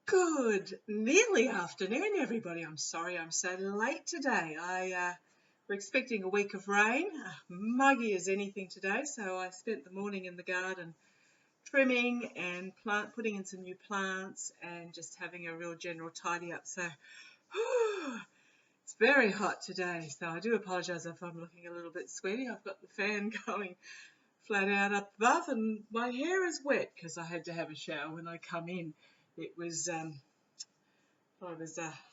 Good nearly afternoon, everybody. I'm sorry I'm so late today. We're expecting a week of rain, muggy as anything today, so I spent the morning in the garden trimming and putting in some new plants and just having a real general tidy up. So it's very hot today, so I do apologise if I'm looking a little bit sweaty. I've got the fan going flat out up above and my hair is wet because I had to have a shower when I come in. It was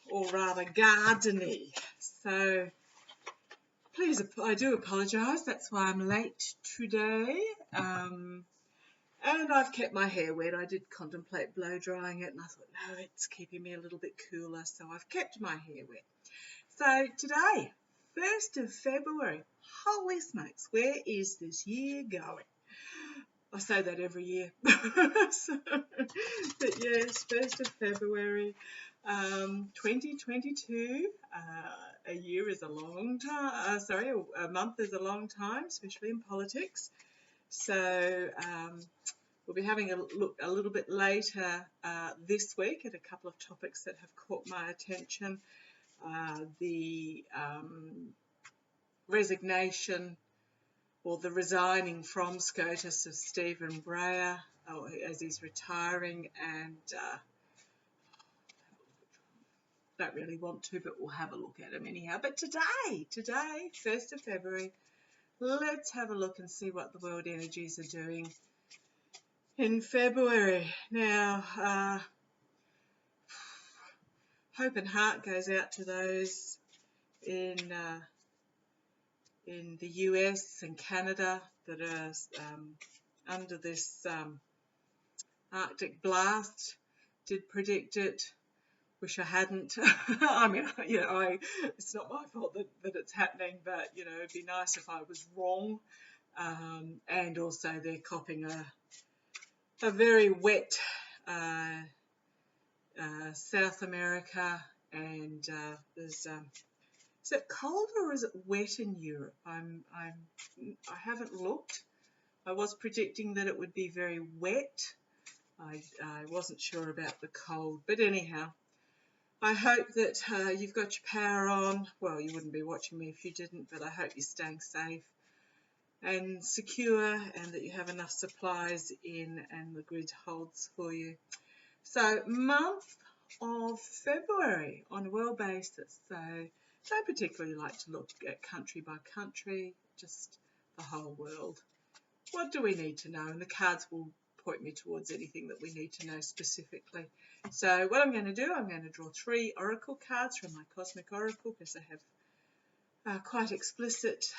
all rather gardeny, so please, I do apologise. That's why I'm late today. And I've kept my hair wet. I did contemplate blow drying it, and I thought, no, it's keeping me a little bit cooler, so I've kept my hair wet. So today, 1st of February, holy smokes, where is this year going? I say that every year. But yes, 1st of February, 2022. A year is a long time. A month is a long time, especially in politics. So we'll be having a look a little bit later this week at a couple of topics that have caught my attention. The resignation or the resigning from SCOTUS of Stephen Breyer as he's retiring, and don't really want to, but we'll have a look at him anyhow. But today, 1st of February, let's have a look and see what the world energies are doing in February. Now, hope and heart goes out to those in the US and Canada that are under this Arctic blast. Did predict it. Wish I hadn't. I mean, it's not my fault that it's happening, but it'd be nice if I was wrong. And also, they're copping a very wet South America, and there's is it cold or is it wet in Europe? I haven't looked. I was predicting that it would be very wet. I wasn't sure about the cold, but anyhow, I hope that you've got your power on. Well, you wouldn't be watching me if you didn't, but I hope you're staying safe and secure, and that you have enough supplies in and the grid holds for you. So, month of February on a world basis. So, don't particularly like to look at country by country, just the whole world. What do we need to know? And the cards will point me towards anything that we need to know specifically. So what I'm going to do, I'm going to draw 3 oracle cards from my Cosmic Oracle, because I have quite explicit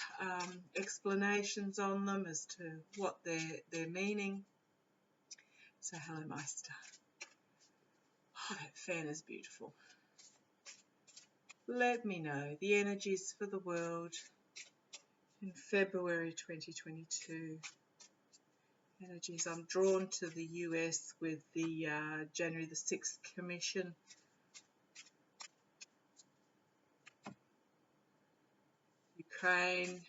explanations on them as to what they're meaning. So hello, Maighstir. Oh, that fan is beautiful. Let me know the energies for the world in February 2022. Energies. I'm drawn to the US with the January the 6th Commission. Ukraine.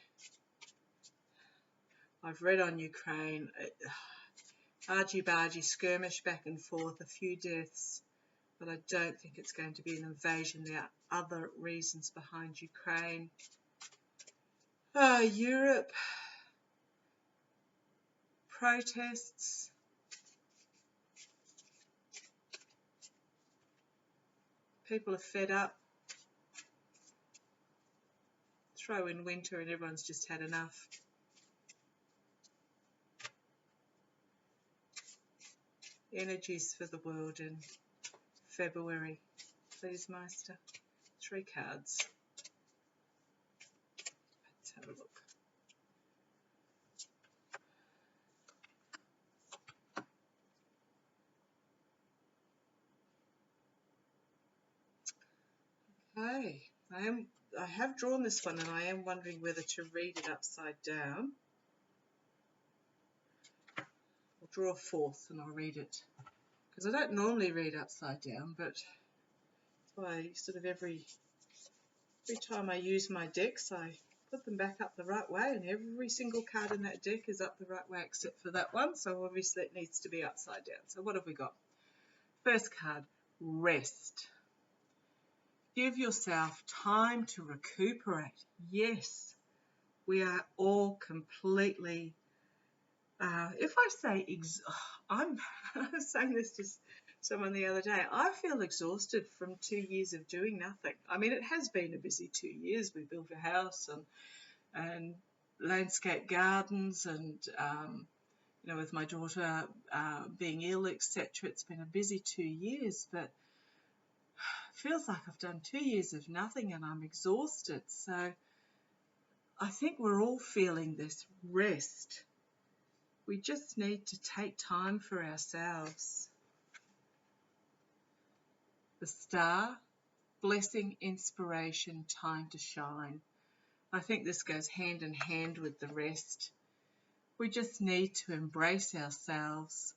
I've read on Ukraine. Argy-bargy skirmish back and forth, a few deaths, but I don't think it's going to be an invasion. There are other reasons behind Ukraine. Europe. Protests. People are fed up. Throw in winter and everyone's just had enough. Energies for the world in February. Please, Maighstir. 3 cards. Let's have a look. Okay, I have drawn this one, and I am wondering whether to read it upside down. I'll draw a 4th and I'll read it, because I don't normally read upside down, but that's why sort of every time I use my decks, I put them back up the right way, and every single card in that deck is up the right way except for that one, so obviously it needs to be upside down. So what have we got? First card, rest. Give yourself time to recuperate. Yes, we are all completely, if I say, I was saying this to someone the other day, I feel exhausted from 2 years of doing nothing. I mean, it has been a busy 2 years. We built a house and landscape gardens and, you know, with my daughter being ill, etc. It's been a busy 2 years, but it feels like I've done 2 years of nothing and I'm exhausted. So I think we're all feeling this rest. We just need to take time for ourselves. The star, blessing, inspiration, time to shine. I think this goes hand in hand with the rest. We just need to embrace ourselves,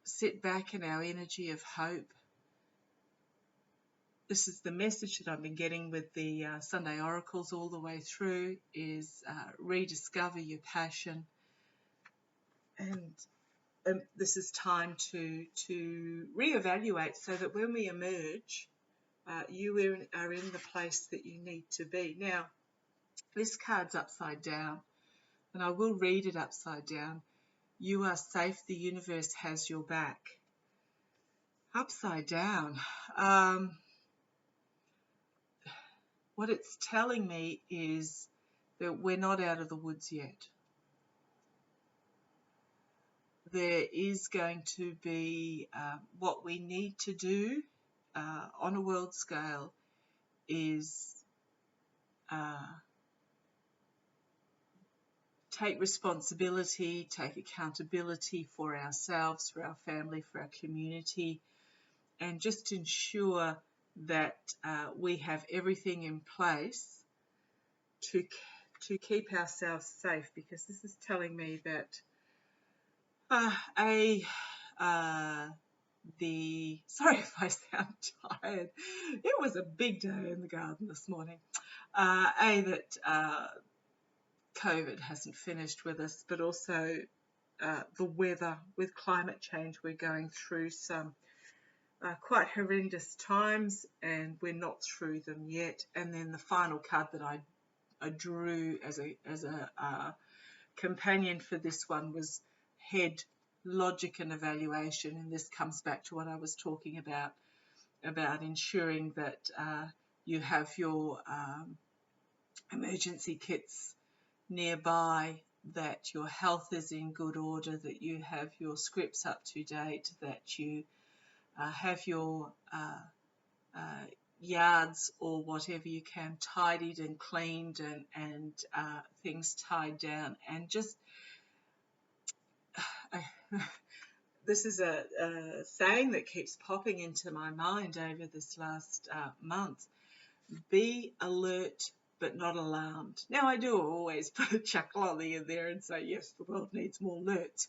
sit back in our energy of hope. This is the message that I've been getting with the Sunday oracles all the way through, is rediscover your passion. And this is time to reevaluate so that when we emerge, you are in the place that you need to be. Now, this card's upside down, and I will read it upside down. You are safe. The universe has your back. Upside down. What it's telling me is that we're not out of the woods yet. There is going to be what we need to do on a world scale is take responsibility, take accountability for ourselves, for our family, for our community, and just ensure that we have everything in place to keep ourselves safe, because this is telling me that sorry if I sound tired, it was a big day in the garden this morning. That COVID hasn't finished with us, but also the weather. With climate change, we're going through some quite horrendous times, and we're not through them yet. And then the final card that I drew as a companion for this one was head, logic and evaluation, and this comes back to what I was talking about ensuring that you have your emergency kits nearby, that your health is in good order, that you have your scripts up to date, that you have your yards or whatever you can tidied and cleaned and things tied down. And just this is a saying that keeps popping into my mind over this last month. Be alert but not alarmed. Now, I do always put a chuckle on the end there and say, yes, the world needs more alerts.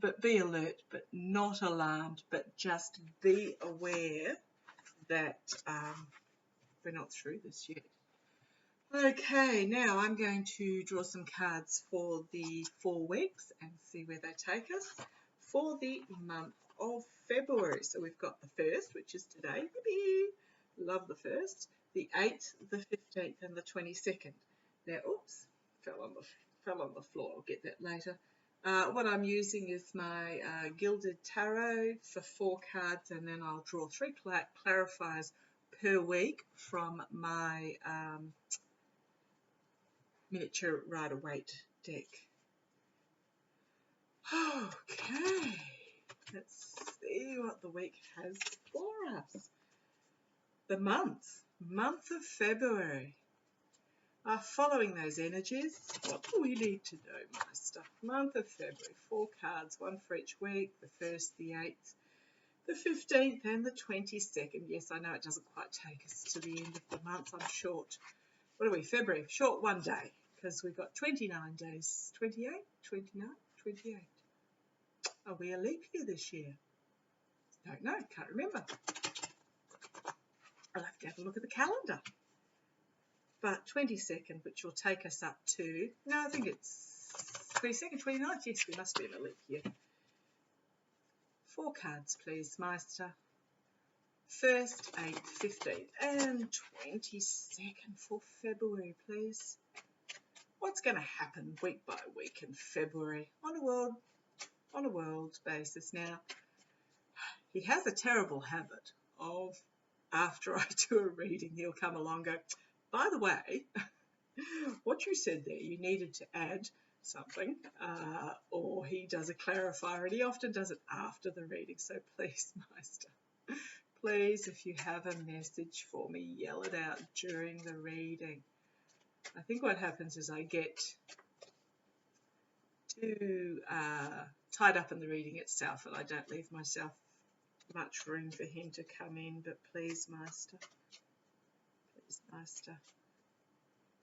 But be alert but not alarmed, but just be aware that we're not through this yet. Okay, now I'm going to draw some cards for the 4 weeks and see where they take us for the month of February. So we've got the 1st, which is today. Yippee! Love the 1st. The 8th, the 15th, and the 22nd. Now, oops, fell on the floor. I'll get that later. What I'm using is my Gilded Tarot for 4 cards, and then I'll draw 3 clarifiers per week from my miniature Rider-Waite deck. Okay, let's see what the week has for us. The month of February. Following those energies, what do we need to know, Maighstir? Month of February, 4 cards, 1 for each week, the 1st, the 8th, the 15th, and the 22nd. Yes, I know it doesn't quite take us to the end of the month. I'm short. What are we? February, short 1 day, because we've got 29 days. 28, 29, 28. Are we a leap year this year? Don't know, can't remember. I'll have to have a look at the calendar. But 22nd, which will take us up to, no, I think it's 22nd, 29th. Yes, we must be in a leap year. 4 cards, please, Maighstir. 1st, 8th, 15th, and 22nd for February, please. What's going to happen week by week in February on a world basis? Now, he has a terrible habit of, after I do a reading, he'll come along and go, by the way, what you said there, you needed to add something, or he does a clarifier, and he often does it after the reading. So please, Maighstir, please, if you have a message for me, yell it out during the reading. I think what happens is I get too tied up in the reading itself, and I don't leave myself much room for him to come in. But please, Maighstir,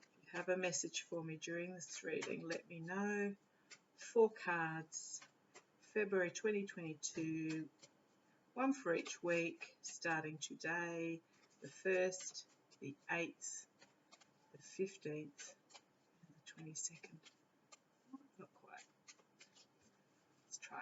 if you have a message for me during this reading, let me know. 4 cards, February 2022, 1 for each week, starting today, the 1st, the 8th, the 15th, and the 22nd. Not quite. Let's try.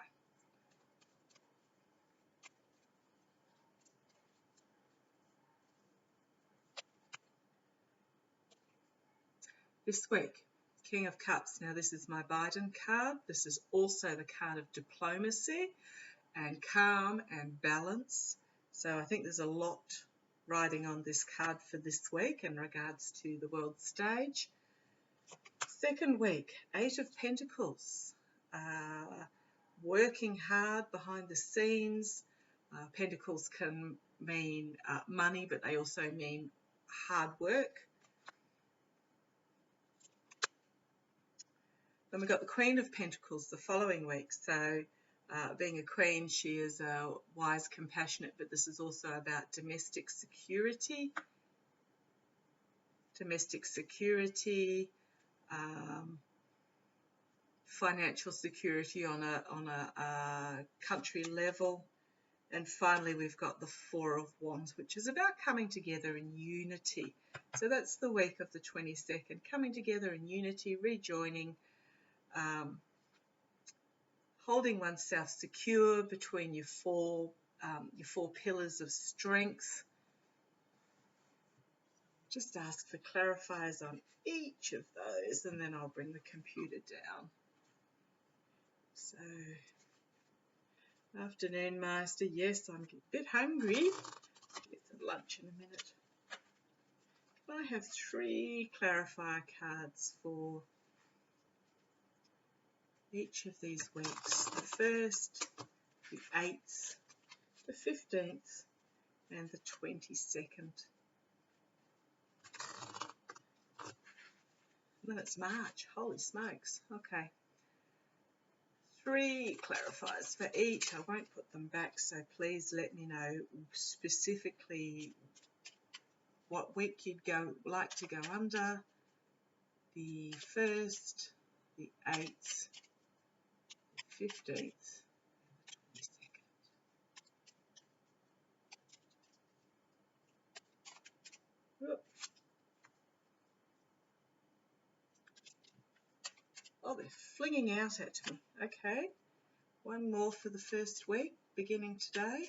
This week, King of Cups. Now, this is my Biden card. This is also the card of diplomacy and calm and balance. So I think there's a lot riding on this card for this week in regards to the world stage. 2nd week, 8 of Pentacles. Working hard behind the scenes. Pentacles can mean money, but they also mean hard work. Then we've got the Queen of Pentacles the following week. So being a queen, she is wise, compassionate, but this is also about domestic security. Financial security on a country level. And finally, we've got the 4 of Wands, which is about coming together in unity. So that's the week of the 22nd, coming together in unity, rejoining, holding oneself secure between your four pillars of strength. Just ask for clarifiers on each of those, and then I'll bring the computer down. So, afternoon, Maighstir. Yes, I'm a bit hungry. Get some lunch in a minute. I have 3 clarifier cards for each of these weeks. The 1st, the 8th, the 15th, and the 22nd. And then it's March. Holy smokes. Okay. 3 clarifiers for each. I won't put them back, so please let me know specifically what week you'd like to go under. The 1st, the 8th, the 15th, and the 22nd. Whoop. Oh, they're flinging out at me. Okay. 1 more for the 1st week, beginning today.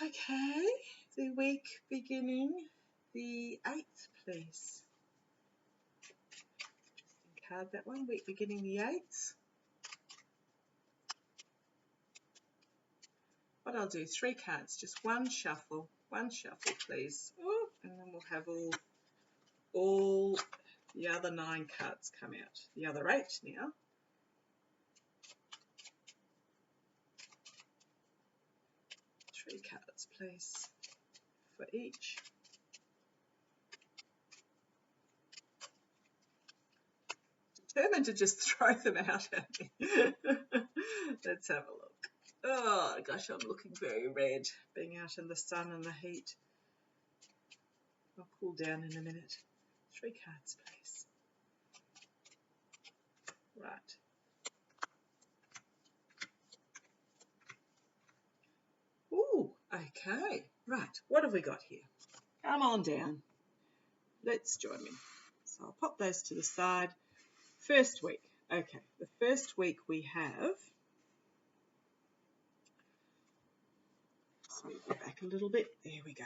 Okay, the week beginning the 8th, please. Just card that one, week beginning the 8th. What I'll do, 3 cards, just one shuffle, please. Oh, and then we'll have all the other 9 cards come out. The other 8 now. Three cards, please, for each. Determined to just throw them out at me. Let's have a look. Oh gosh, I'm looking very red, being out in the sun and the heat. I'll cool down in a minute. 3 cards, please. Right. Ooh, okay. Right, what have we got here? Come on down. Let's join me. So I'll pop those to the side. First week. Okay, the first week we have, let's move it back a little bit. There we go.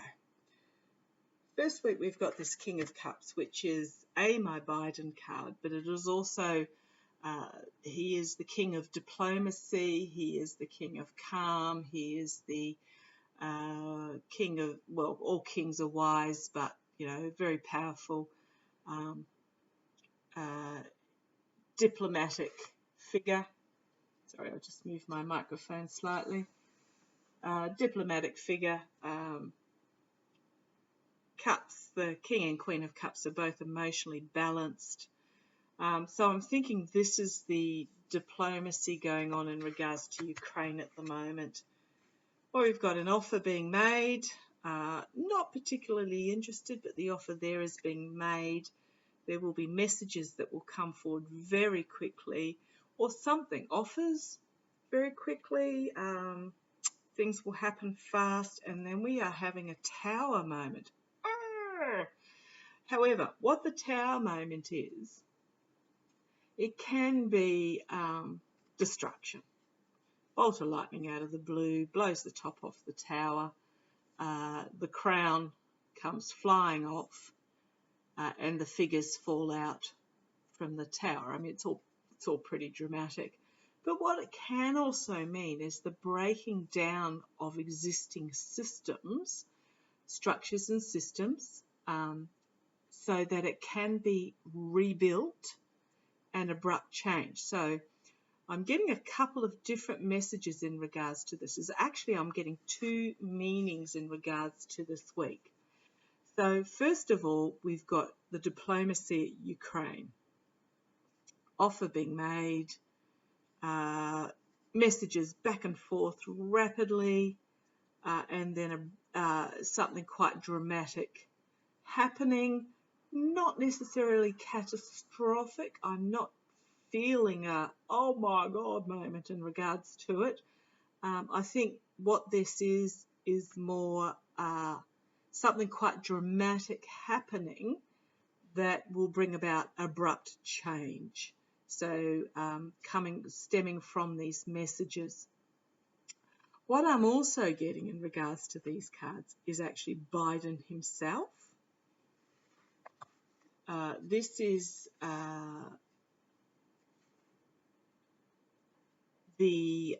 First week we've got this King of Cups, which is my Biden card, but it is also, he is the king of diplomacy, he is the king of calm, he is the king of, well, all kings are wise, but, you know, very powerful diplomatic figure. Sorry, I'll just move my microphone slightly. Diplomatic figure. Cups, the King and Queen of Cups are both emotionally balanced. So I'm thinking this is the diplomacy going on in regards to Ukraine at the moment. Or we've got an offer being made. Not particularly interested, but the offer there is being made. There will be messages that will come forward very quickly, or something, offers very quickly. Things will happen fast, and then we are having a tower moment. However, what the tower moment is, it can be destruction. Bolt of lightning out of the blue, blows the top off the tower, the crown comes flying off, and the figures fall out from the tower. I mean, it's all pretty dramatic. But what it can also mean is the breaking down of existing systems, structures and systems, so that it can be rebuilt and abrupt change. So I'm getting a couple of different messages in regards to this. I'm getting two meanings in regards to this week. So first of all, we've got the diplomacy at Ukraine. Offer being made, messages back and forth rapidly, and then something quite dramatic happening. Not necessarily catastrophic. I'm not feeling a oh my god moment in regards to it. I think what this is more something quite dramatic happening that will bring about abrupt change. So stemming from these messages. What I'm also getting in regards to these cards is actually Biden himself. This is the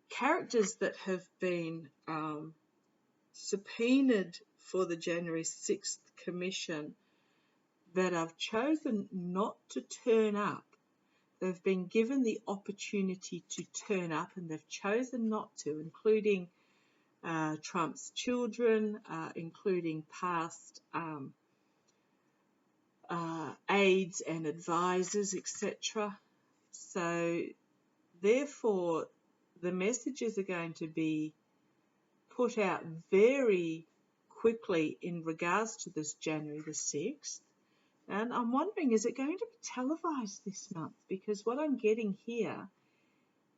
characters that have been subpoenaed for the January 6th commission that have chosen not to turn up. They've been given the opportunity to turn up and they've chosen not to, including Trump's children, including past aides and advisors, etc. So therefore, the messages are going to be put out very quickly in regards to this January the 6th. And I'm wondering, is it going to be televised this month? Because what I'm getting here,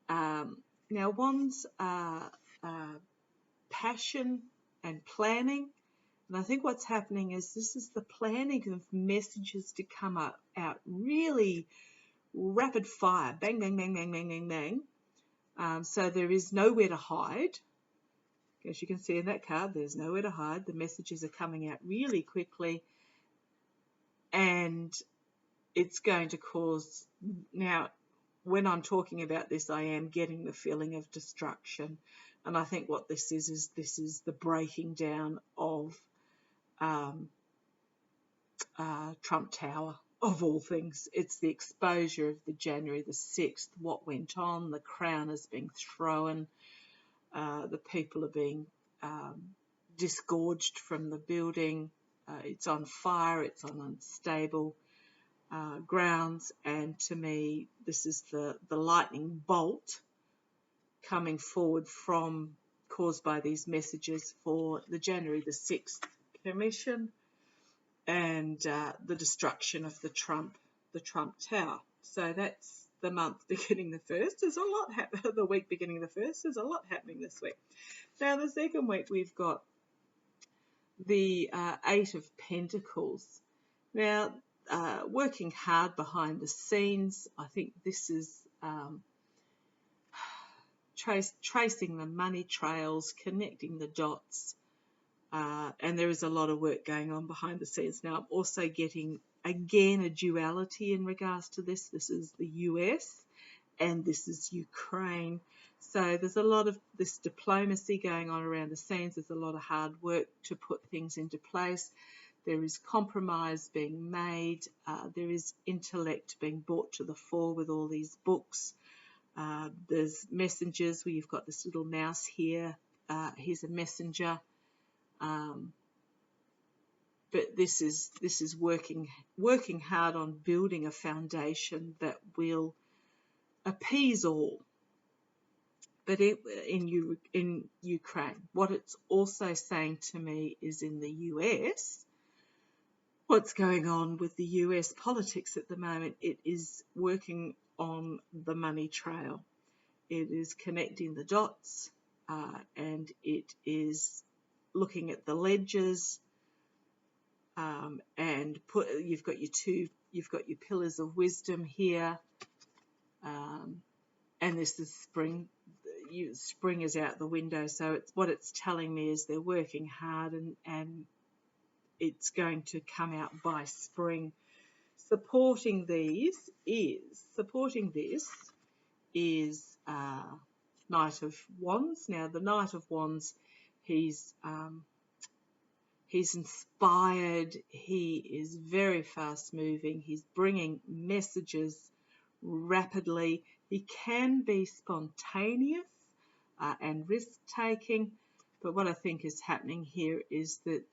now wands are passion and planning. And I think what's happening is this is the planning of messages to come out really rapid fire. Bang, bang, bang, bang, bang, bang, bang. So there is nowhere to hide. As you can see in that card, there's nowhere to hide. The messages are coming out really quickly. And it's going to cause, now when I'm talking about this, I am getting the feeling of destruction. And I think what this is the breaking down of Trump Tower, of all things. It's the exposure of the January the 6th, what went on, the crown is being thrown, the people are being disgorged from the building, it's on fire, it's on unstable grounds, and to me this is the lightning bolt coming forward caused by these messages for the January the 6th commission and the destruction of the Trump Tower. So that's the month beginning the 1st. There's a lot happening. The week beginning the 1st. There's a lot happening this week. Now the second week we've got the Eight of Pentacles. Now, working hard behind the scenes, I think this is tracing the money trails, connecting the dots, and there is a lot of work going on behind the scenes. Now, I'm also getting, again, a duality in regards to this. This is the US and this is Ukraine. So there's a lot of this diplomacy going on around the scenes. There's a lot of hard work to put things into place. There is compromise being made. There is intellect being brought to the fore with all these books. There's messengers where you've got this little mouse here. Here's a messenger. But this is working hard on building a foundation that will appease all. But in Ukraine, what it's also saying to me is in the US, what's going on with the US politics at the moment, it is working on the money trail. It is connecting the dots, and it is looking at the ledgers, and you've got your pillars of wisdom here, and this is spring. Spring is out the window, so what it's telling me is they're working hard, and it's going to come out by spring. Supporting this is Knight of Wands. Now, the Knight of Wands, he's inspired. He is very fast moving. He's bringing messages rapidly. He can be spontaneous and risk-taking, but what I think is happening here is that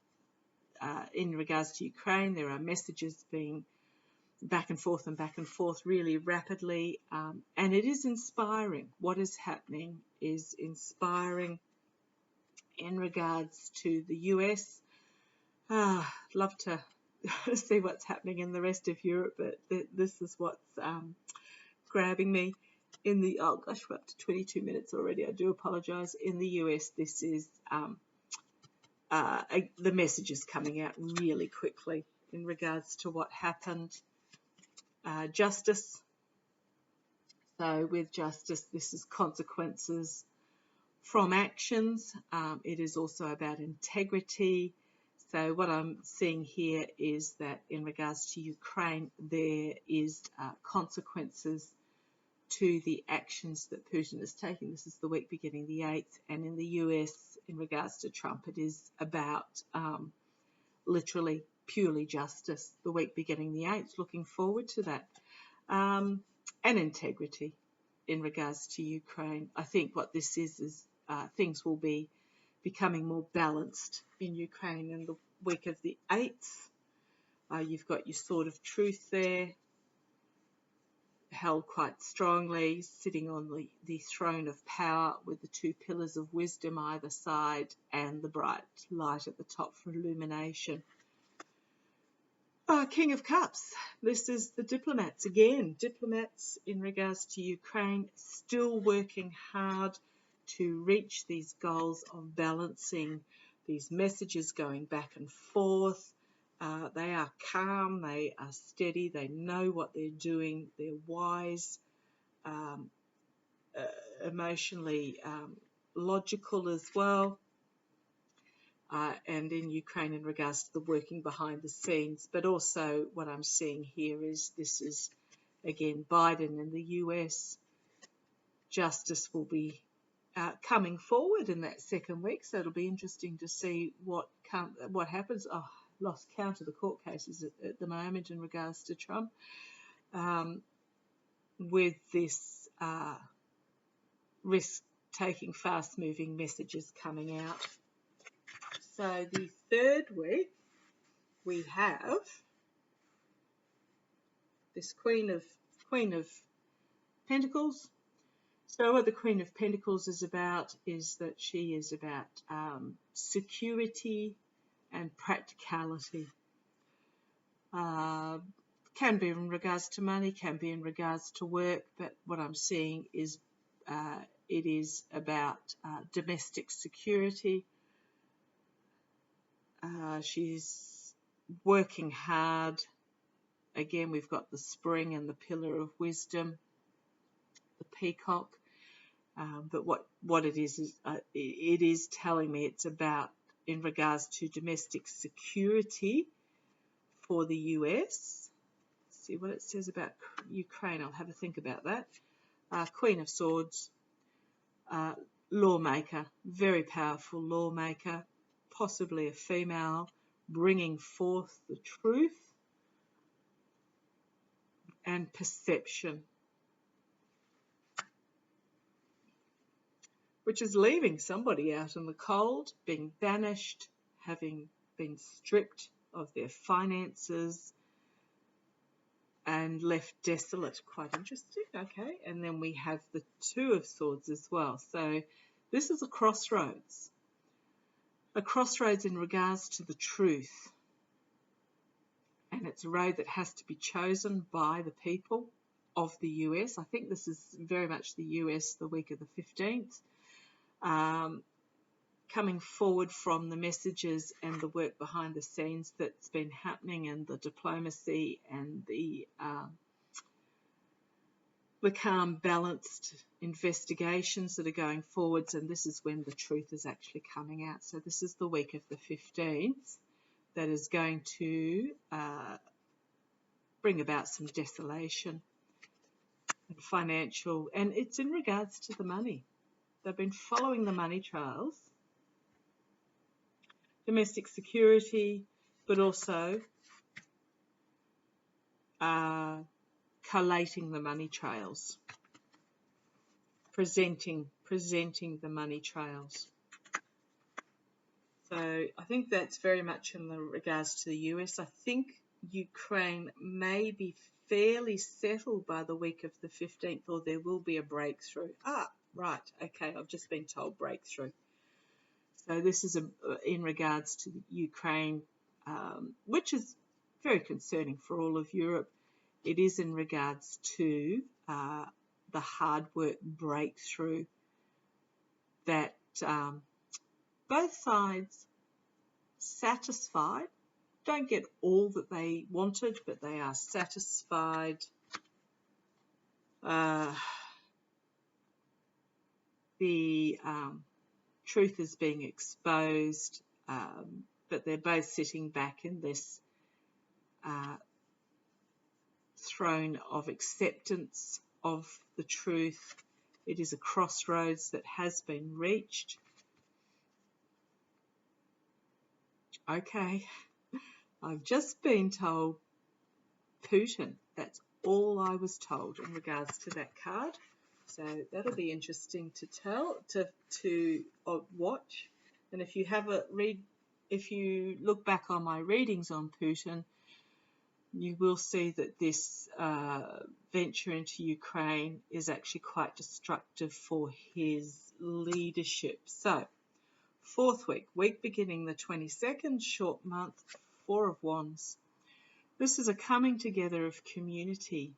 in regards to Ukraine, there are messages being back and forth really rapidly, and it is inspiring. What is happening is inspiring. In regards to the US, love to see what's happening in the rest of Europe, but this is what's grabbing me. Oh gosh, we're up to 22 minutes already. I do apologize. In the US, this is the message is coming out really quickly in regards to what happened. Justice. So with justice, this is consequences from actions. It is also about integrity. So what I'm seeing here is that in regards to Ukraine, there is consequences to the actions that Putin is taking. This is the week beginning the 8th. And in the US, in regards to Trump, it is about literally purely justice, the week beginning the 8th. Looking forward to that. And integrity in regards to Ukraine. I think what this is things will be becoming more balanced in Ukraine in the week of the 8th. You've got your sword of truth there, held quite strongly, sitting on the throne of power with the two pillars of wisdom either side and the bright light at the top for illumination. King of Cups. This is the diplomats again. Diplomats in regards to Ukraine, still working hard to reach these goals of balancing these messages going back and forth. They are calm, they are steady, they know what they're doing, they're wise, emotionally logical as well. And in Ukraine in regards to the working behind the scenes. But also what I'm seeing here is this is, again, Biden in the US. Justice will be coming forward in that second week, so it'll be interesting to see what happens. Oh, lost count of the court cases at the moment in regards to Trump, with this risk-taking, fast-moving messages coming out. So the third week, we have this Queen of Pentacles. So what the Queen of Pentacles is about is that she is about security and practicality. Can be in regards to money, can be in regards to work, but what I'm seeing is it is about domestic security. She's working hard. Again, we've got the spring and the pillar of wisdom, the peacock. But what it is it is telling me it's about in regards to domestic security for the US. Let's see what it says about Ukraine. I'll have a think about that. Queen of Swords, lawmaker, very powerful lawmaker, possibly a female, bringing forth the truth and perception, which is leaving somebody out in the cold, being banished, having been stripped of their finances and left desolate. Quite interesting. Okay, and then we have the Two of Swords as well. So this is a crossroads in regards to the truth. And it's a road that has to be chosen by the people of the US. I think this is very much the US, the week of the 15th. Coming forward from the messages and the work behind the scenes that's been happening, and the diplomacy and the calm, balanced investigations that are going forwards, and this is when the truth is actually coming out. So this is the week of the 15th that is going to bring about some desolation and financial, and it's in regards to the money. They've been following the money trails, domestic security, but also collating the money trails, presenting the money trails. So I think that's very much in the regards to the US. I think Ukraine may be fairly settled by the week of the 15th, or there will be a breakthrough. Right, okay, I've just been told breakthrough. So this is in regards to Ukraine, which is very concerning for all of Europe. It is in regards to the hard work breakthrough that both sides satisfied, don't get all that they wanted, but they are satisfied. The truth is being exposed, but they're both sitting back in this throne of acceptance of the truth. It is a crossroads that has been reached. Okay, I've just been told Putin. That's all I was told in regards to that card. So that'll be interesting to watch. And if you have if you look back on my readings on Putin, you will see that this venture into Ukraine is actually quite destructive for his leadership. So, fourth week beginning the 22nd, short month, Four of Wands. This is a coming together of community.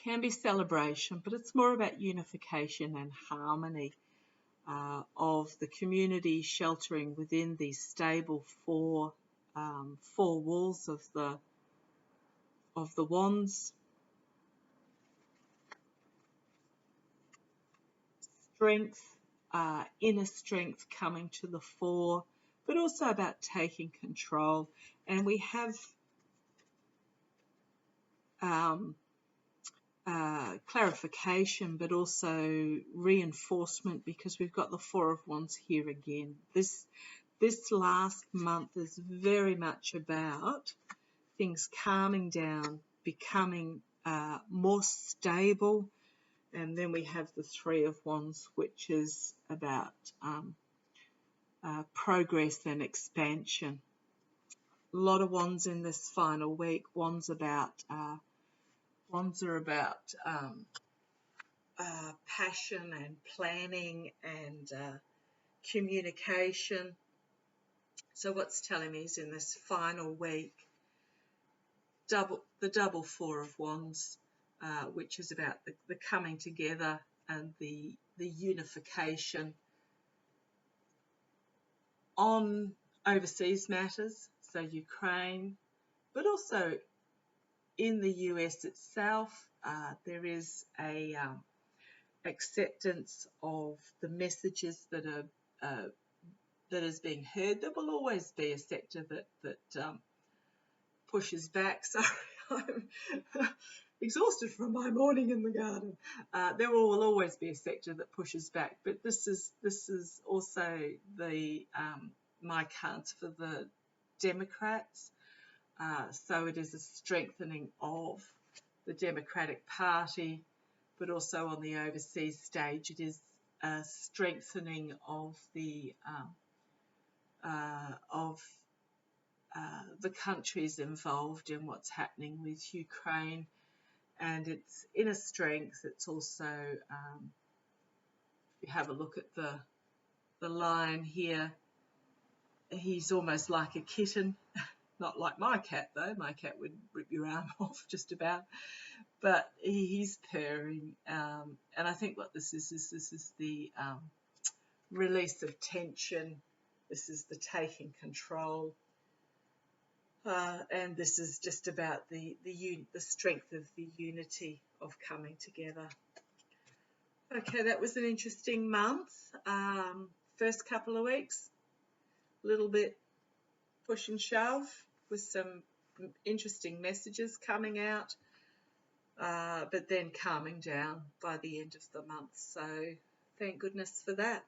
Can be celebration, but it's more about unification and harmony of the community sheltering within these stable four walls of the wands. Strength, inner strength coming to the fore, but also about taking control. And we have clarification, but also reinforcement, because we've got the Four of Wands here again. This last month is very much about things calming down, becoming more stable. And then we have the Three of Wands, which is about progress and expansion. A lot of wands in this final week. Wands are about passion and planning and communication. So what's telling me is in this final week, the double Four of Wands, which is about the coming together and the unification on overseas matters, so Ukraine, but also in the US itself. There is a acceptance of the messages that are that is being heard. There will always be a sector that pushes back. Sorry, I'm exhausted from my morning in the garden. There will always be a sector that pushes back, but this is also the my cards for the Democrats. So it is a strengthening of the Democratic Party, but also on the overseas stage, it is a strengthening of the countries involved in what's happening with Ukraine, and its inner strength. It's also, if you have a look at the lion here, he's almost like a kitten. Not like my cat though. My cat would rip your arm off just about. But he's purring, and I think what this is the release of tension. This is the taking control, and this is just about the strength of the unity of coming together. Okay, that was an interesting month. First couple of weeks, a little bit push and shove with some interesting messages coming out, but then calming down by the end of the month. So thank goodness for that.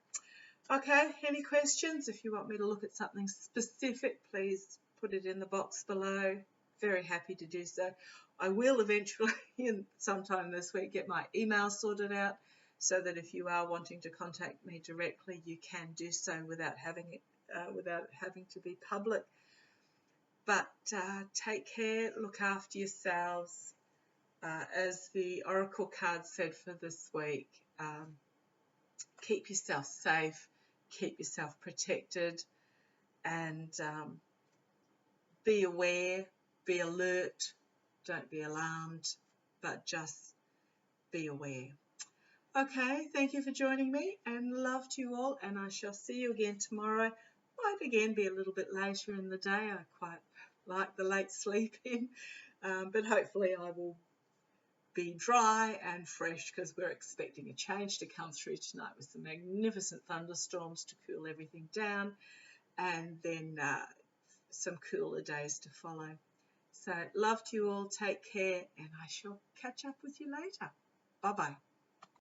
Okay, any questions? If you want me to look at something specific, please put it in the box below. Very happy to do so. I will eventually, sometime this week, get my email sorted out so that if you are wanting to contact me directly, you can do so without having to be public. But take care, look after yourselves. As the Oracle card said for this week, keep yourself safe, keep yourself protected, and be aware, be alert, don't be alarmed, but just be aware. Okay, thank you for joining me, and love to you all, and I shall see you again tomorrow. Might again be a little bit later in the day. I quite like the late sleep in, but hopefully I will be dry and fresh because we're expecting a change to come through tonight with some magnificent thunderstorms to cool everything down, and then some cooler days to follow. So love to you all, take care, and I shall catch up with you later. Bye-bye.